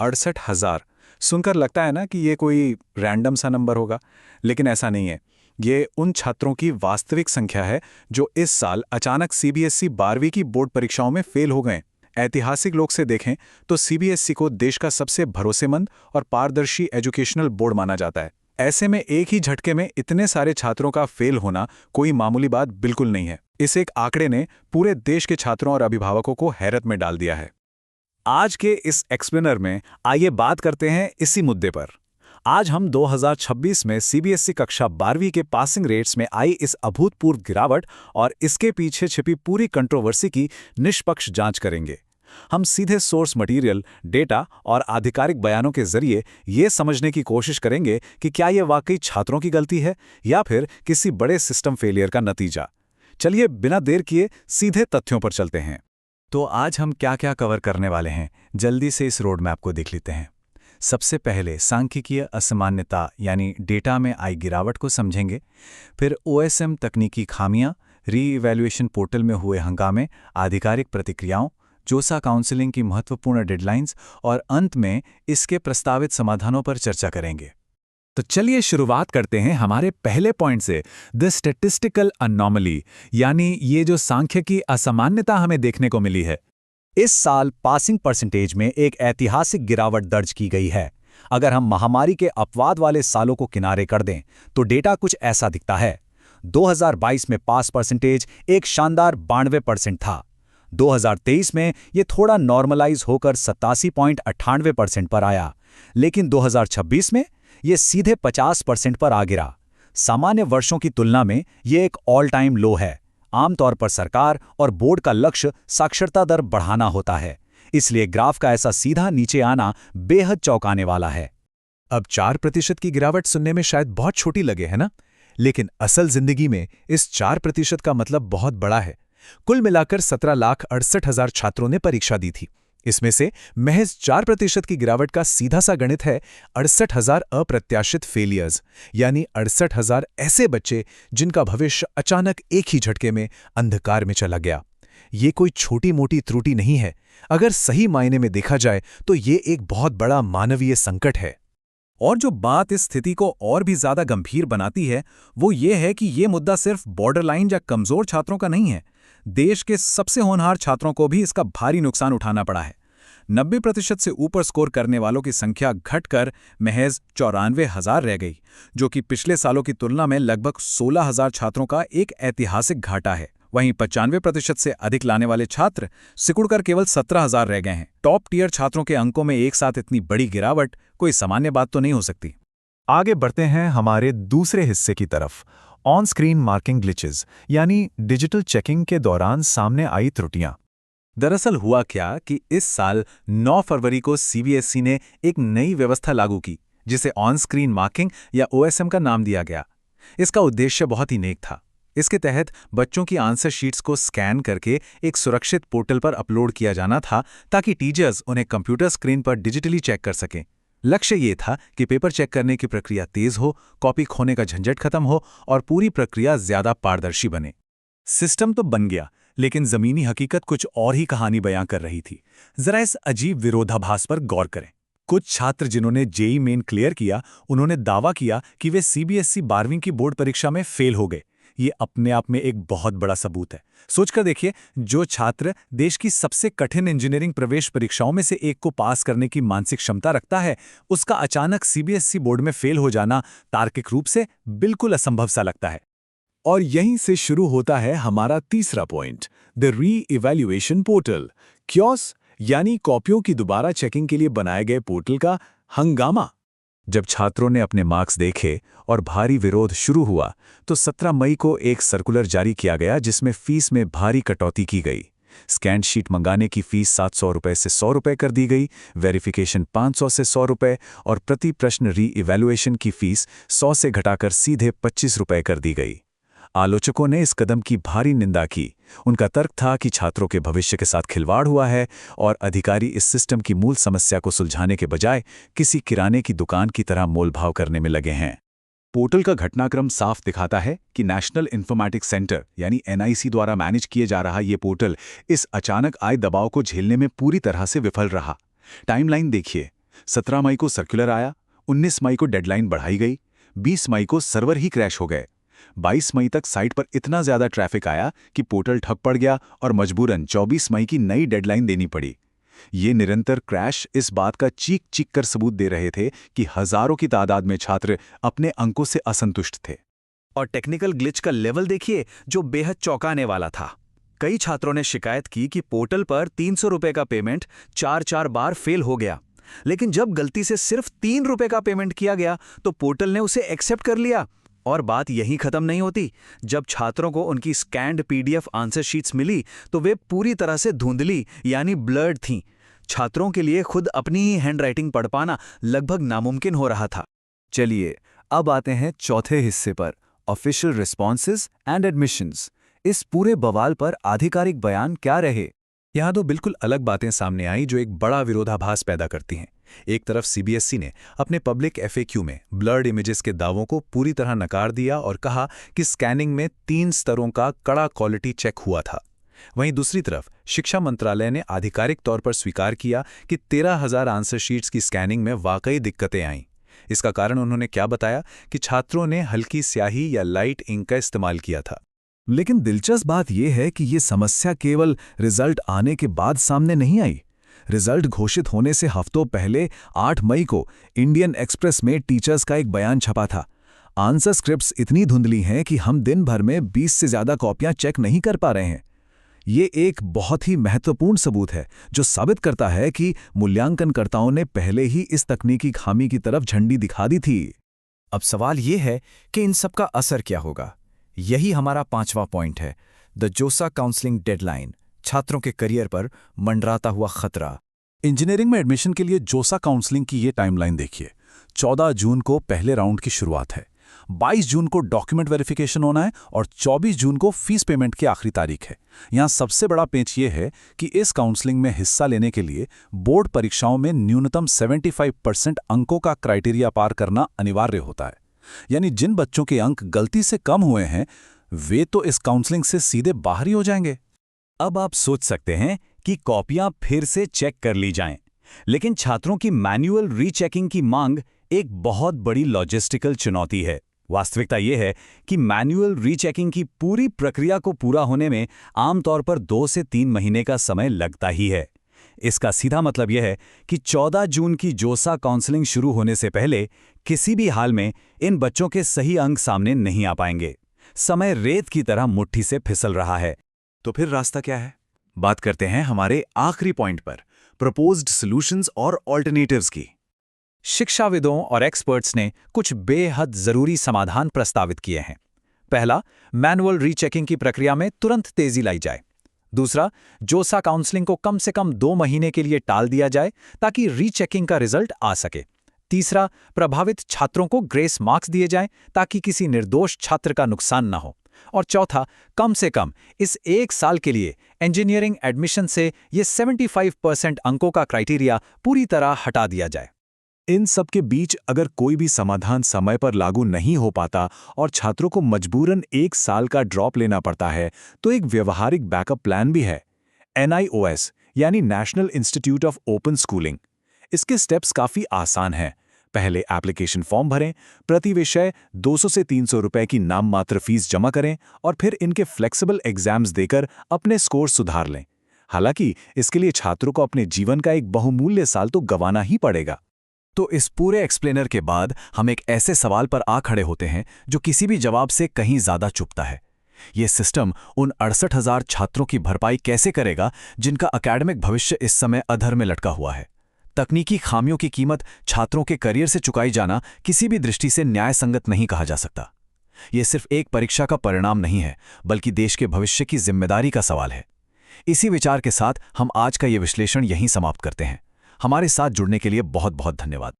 68,000। सुनकर लगता है ना कि ये कोई रैंडम सा नंबर होगा, लेकिन ऐसा नहीं है। ये उन छात्रों की वास्तविक संख्या है जो इस साल अचानक सीबीएसई 12वीं की बोर्ड परीक्षाओं में फेल हो गए। ऐतिहासिक लोग से देखें तो सीबीएसई को देश का सबसे भरोसेमंद और पारदर्शी एजुकेशनल बोर्ड माना जाता है। ऐसे में एक ही झटके में इतने सारे छात्रों का फेल होना कोई मामूली बात बिल्कुल नहीं है। इस एक आंकड़े ने पूरे देश के छात्रों और अभिभावकों को हैरत में डाल दिया है। आज के इस एक्सप्लेनर में आइए बात करते हैं इसी मुद्दे पर। आज हम 2026 में सीबीएसई कक्षा 12वीं के पासिंग रेट्स में आई इस अभूतपूर्व गिरावट और इसके पीछे छिपी पूरी कंट्रोवर्सी की निष्पक्ष जांच करेंगे। हम सीधे सोर्स मटेरियल, डेटा और आधिकारिक बयानों के जरिए ये समझने की कोशिश करेंगे कि क्या ये वाकई छात्रों की गलती है या फिर किसी बड़े सिस्टम फेलियर का नतीजा। चलिए बिना देर किए सीधे तथ्यों पर चलते हैं। तो आज हम क्या क्या कवर करने वाले हैं, जल्दी से इस रोड मैप को देख लेते हैं। सबसे पहले सांख्यिकीय असामान्यता यानी डेटा में आई गिरावट को समझेंगे। फिर ओएसएम तकनीकी खामियां, री-इवैल्यूएशन पोर्टल में हुए हंगामे, आधिकारिक प्रतिक्रियाओं, जोसा काउंसलिंग की महत्वपूर्ण डेडलाइंस और अंत में इसके प्रस्तावित समाधानों पर चर्चा करेंगे। तो चलिए शुरुआत करते हैं हमारे पहले पॉइंट से, द स्टैटिस्टिकल अनोमली, यानी ये जो सांख्यिकी असामान्यता हमें देखने को मिली है। इस साल पासिंग परसेंटेज में एक ऐतिहासिक गिरावट दर्ज की गई है। अगर हम महामारी के अपवाद वाले सालों को किनारे कर दें तो डेटा कुछ ऐसा दिखता है। 2022 में पास परसेंटेज एक शानदार 92% था। 2023 में ये थोड़ा नॉर्मलाइज होकर 87.98% पर आया, लेकिन 2026 में ये सीधे 50% पर आ गिरा। सामान्य वर्षों की तुलना में ये एक ऑल टाइम लो है। आमतौर पर सरकार और बोर्ड का लक्ष्य साक्षरता दर बढ़ाना होता है, इसलिए ग्राफ का ऐसा सीधा नीचे आना बेहद चौंकाने वाला है। अब 4% की गिरावट सुनने में शायद बहुत छोटी लगे, है ना? लेकिन असल जिंदगी में इस 4% का मतलब बहुत बड़ा है। कुल मिलाकर 17,68,000 छात्रों ने परीक्षा दी थी। इसमें से महज 4% की गिरावट का सीधा सा गणित है 68,000 अप्रत्याशित फेलियर्स, यानी 68,000 ऐसे बच्चे जिनका भविष्य अचानक एक ही झटके में अंधकार में चला गया। ये कोई छोटी मोटी त्रुटि नहीं है। अगर सही मायने में देखा जाए तो ये एक बहुत बड़ा मानवीय संकट है। और जो बात इस स्थिति को और भी ज्यादा गंभीर बनाती है वो ये है कि ये मुद्दा सिर्फ बॉर्डरलाइन या कमजोर छात्रों का नहीं है। देश के सबसे होनहार छात्रों को भी इसका भारी नुकसान उठाना पड़ा है। 90% से ऊपर स्कोर करने वालों की संख्या घटकर महज 94,000 रह गई, जो कि पिछले सालों की तुलना में लगभग 16,000 छात्रों का एक ऐतिहासिक घाटा है। वहीं 95% से अधिक लाने वाले छात्र सिकुड़कर केवल 17,000 रह गए हैं। टॉप टियर छात्रों के अंकों में एक साथ इतनी बड़ी गिरावट कोई सामान्य बात तो नहीं हो सकती। आगे बढ़ते हैं हमारे दूसरे हिस्से की तरफ, ऑन स्क्रीन मार्किंग ग्लिचेस, यानी डिजिटल चेकिंग के दौरान सामने आई त्रुटियां। दरअसल हुआ क्या कि इस साल 9 फरवरी को सीबीएसई ने एक नई व्यवस्था लागू की, जिसे ऑन स्क्रीन मार्किंग या ओएसएम का नाम दिया गया। इसका उद्देश्य बहुत ही नेक था। इसके तहत बच्चों की आंसर शीट्स को स्कैन करके एक सुरक्षित पोर्टल पर अपलोड किया जाना था, ताकि टीचर्स उन्हें कंप्यूटर स्क्रीन पर डिजिटली चेक कर सकें। लक्ष्य ये था कि पेपर चेक करने की प्रक्रिया तेज हो, कॉपी खोने का झंझट खत्म हो और पूरी प्रक्रिया ज्यादा पारदर्शी बने। सिस्टम तो बन गया, लेकिन जमीनी हकीकत कुछ और ही कहानी बयां कर रही थी। जरा इस अजीब विरोधाभास पर गौर करें। कुछ छात्र जिन्होंने जेईई मेन क्लियर किया, उन्होंने दावा किया कि वे सीबीएसई 12वीं की बोर्ड परीक्षा में फेल हो गए। ये अपने आप में एक बहुत बड़ा सबूत है। सोचकर देखिए, जो छात्र देश की सबसे कठिन इंजीनियरिंग प्रवेश परीक्षाओं में से एक को पास करने की मानसिक क्षमता रखता है, उसका अचानक सीबीएसई बोर्ड में फेल हो जाना तार्किक रूप से बिल्कुल असंभव सा लगता है। और यहीं से शुरू होता है हमारा तीसरा पॉइंट, द री-इवैल्यूएशन पोर्टल, क्योस, यानी कॉपियों की दोबारा चेकिंग के लिए बनाए गए पोर्टल का हंगामा। जब छात्रों ने अपने मार्क्स देखे और भारी विरोध शुरू हुआ, तो 17 मई को एक सर्कुलर जारी किया गया जिसमें फीस में भारी कटौती की गई। स्कैन शीट मंगाने की फीस 700 रुपये से 100 रुपये कर दी गई, वेरिफिकेशन 500 से 100 रुपये और प्रति प्रश्न री-इवैल्यूएशन की फीस 100 से घटाकर सीधे 25 रुपये कर दी गई। आलोचकों ने इस कदम की भारी निंदा की। उनका तर्क था कि छात्रों के भविष्य के साथ खिलवाड़ हुआ है और अधिकारी इस सिस्टम की मूल समस्या को सुलझाने के बजाय किसी किराने की दुकान की तरह मोलभाव करने में लगे हैं। पोर्टल का घटनाक्रम साफ दिखाता है कि नेशनल इन्फॉर्मेटिक्स सेंटर यानी एनआईसी द्वारा मैनेज किए जा रहा ये पोर्टल इस अचानक आए दबाव को झेलने में पूरी तरह से विफल रहा। टाइमलाइन देखिए, 17 मई को सर्कुलर आया, 19 मई को डेडलाइन बढ़ाई गई, 20 मई को सर्वर ही क्रैश हो गए। 22 मई तक साइट पर इतना ज्यादा ट्रैफिक आया कि पोर्टल ठप पड़ गया और मजबूरन 24 मई की नई डेडलाइन देनी पड़ी। ये निरंतर क्रैश इस बात का चीख चीख कर सबूत दे रहे थे कि हजारों की तादाद में छात्र अपने अंकों से असंतुष्ट थे। और टेक्निकल ग्लिच का लेवल देखिए, जो बेहद चौंकाने वाला था। कई छात्रों ने शिकायत की कि पोर्टल पर 300 रुपए का पेमेंट 4 बार फेल हो गया। लेकिन जब गलती से सिर्फ 3 रुपए का पेमेंट किया गया तो पोर्टल ने उसे एक्सेप्ट कर लिया। और बात यहीं खत्म नहीं होती। जब छात्रों को उनकी स्कैन्ड पीडीएफ आंसर शीट्स मिली तो वे पूरी तरह से धुंधली यानी ब्लर्ड थीं। छात्रों के लिए खुद अपनी ही हैंडराइटिंग पढ़ पाना लगभग नामुमकिन हो रहा था। चलिए अब आते हैं चौथे हिस्से पर, ऑफिशियल रिस्पॉन्सेज एंड एडमिशंस। इस पूरे बवाल पर आधिकारिक बयान क्या रहे? यहाँ तो बिल्कुल अलग बातें सामने आई जो एक बड़ा विरोधाभास पैदा करती हैं। एक तरफ सीबीएसई ने अपने पब्लिक एफएक्यू में ब्लर्ड इमेजेस के दावों को पूरी तरह नकार दिया और कहा कि स्कैनिंग में 3 स्तरों का कड़ा क्वालिटी चेक हुआ था। वहीं दूसरी तरफ शिक्षा मंत्रालय ने आधिकारिक तौर पर स्वीकार किया कि 13,000 आंसर शीट्स की स्कैनिंग में वाकई दिक्कतें आईं। इसका कारण उन्होंने क्या बताया कि छात्रों ने हल्की स्याही या लाइट इंक का इस्तेमाल किया था। लेकिन दिलचस्प बात यह है कि ये समस्या केवल रिजल्ट आने के बाद सामने नहीं आई। रिजल्ट घोषित होने से हफ्तों पहले 8 मई को इंडियन एक्सप्रेस में टीचर्स का एक बयान छपा था। आंसर स्क्रिप्ट्स इतनी धुंधली हैं कि हम दिन भर में 20 से ज्यादा कॉपियां चेक नहीं कर पा रहे हैं। ये एक बहुत ही महत्वपूर्ण सबूत है जो साबित करता है कि मूल्यांकनकर्ताओं ने पहले ही इस तकनीकी खामी की तरफ झंडी दिखा दी थी। अब सवाल ये है कि इन सब का असर क्या होगा। यही हमारा 5वां पॉइंट है, द जोसा काउंसलिंग डेडलाइन, छात्रों के करियर पर मंडराता हुआ खतरा। इंजीनियरिंग में एडमिशन के लिए जोसा काउंसलिंग की ये टाइमलाइन देखिए। 14 जून को पहले राउंड की शुरुआत है, 22 जून को डॉक्यूमेंट वेरिफिकेशन होना है और 24 जून को फीस पेमेंट की आखिरी तारीख है। यहाँ सबसे बड़ा पेंच ये है कि इस काउंसलिंग में हिस्सा लेने के लिए बोर्ड परीक्षाओं में न्यूनतम 75% अंकों का क्राइटेरिया पार करना अनिवार्य होता है। यानी जिन बच्चों के अंक गलती से कम हुए हैं वे तो इस काउंसलिंग से सीधे बाहर ही हो जाएंगे। अब आप सोच सकते हैं कि कॉपियां फिर से चेक कर ली जाएं, लेकिन छात्रों की मैन्युअल रीचेकिंग की मांग एक बहुत बड़ी लॉजिस्टिकल चुनौती है। वास्तविकता यह है कि मैन्युअल रीचेकिंग की पूरी प्रक्रिया को पूरा होने में आमतौर पर 2 से 3 महीने का समय लगता ही है। इसका सीधा मतलब यह है कि 14 जून की जोसा काउंसलिंग शुरू होने से पहले किसी भी हाल में इन बच्चों के सही अंक सामने नहीं आ पाएंगे। समय रेत की तरह मुट्ठी से फिसल रहा है। तो फिर रास्ता क्या है? बात करते हैं हमारे आखिरी पॉइंट पर, प्रपोज्ड सॉल्यूशंस और ऑल्टरनेटिव्स की। शिक्षाविदों और एक्सपर्ट्स ने कुछ बेहद जरूरी समाधान प्रस्तावित किए हैं। पहला, मैनुअल रीचेकिंग की प्रक्रिया में तुरंत तेजी लाई जाए। दूसरा, जोसा काउंसलिंग को कम से कम 2 महीने के लिए टाल दिया जाए ताकि रीचेकिंग का रिजल्ट आ सके। तीसरा, प्रभावित छात्रों को ग्रेस मार्क्स दिए जाएं ताकि किसी निर्दोष छात्र का नुकसान न हो। और चौथा, कम से कम इस 1 साल के लिए इंजीनियरिंग एडमिशन से ये 75% अंकों का क्राइटेरिया पूरी तरह हटा दिया जाए। इन सब के बीच अगर कोई भी समाधान समय पर लागू नहीं हो पाता और छात्रों को मजबूरन 1 साल का ड्रॉप लेना पड़ता है तो एक व्यवहारिक बैकअप प्लान भी है, NIOS यानी national institute of open schooling. इसके स्टेप्स काफ़ी आसान हैं। पहले एप्लीकेशन फॉर्म भरें, प्रति विषय 200 से 300 रुपए की नाम मात्र फीस जमा करें और फिर इनके फ्लेक्सिबल एग्जाम्स देकर अपने स्कोर सुधार लें। हालांकि इसके लिए छात्रों को अपने जीवन का एक बहुमूल्य साल तो गंवाना ही पड़ेगा। तो इस पूरे एक्सप्लेनर के बाद हम एक ऐसे सवाल पर आ खड़े होते हैं जो किसी भी जवाब से कहीं ज्यादा चुभता है। ये सिस्टम उन 68,000 छात्रों की भरपाई कैसे करेगा जिनका एकेडमिक भविष्य इस समय अधर में लटका हुआ है? तकनीकी खामियों की कीमत छात्रों के करियर से चुकाई जाना किसी भी दृष्टि से न्यायसंगत नहीं कहा जा सकता। यह सिर्फ एक परीक्षा का परिणाम नहीं है, बल्कि देश के भविष्य की जिम्मेदारी का सवाल है। इसी विचार के साथ हम आज का ये विश्लेषण यहीं समाप्त करते हैं। हमारे साथ जुड़ने के लिए बहुत बहुत धन्यवाद।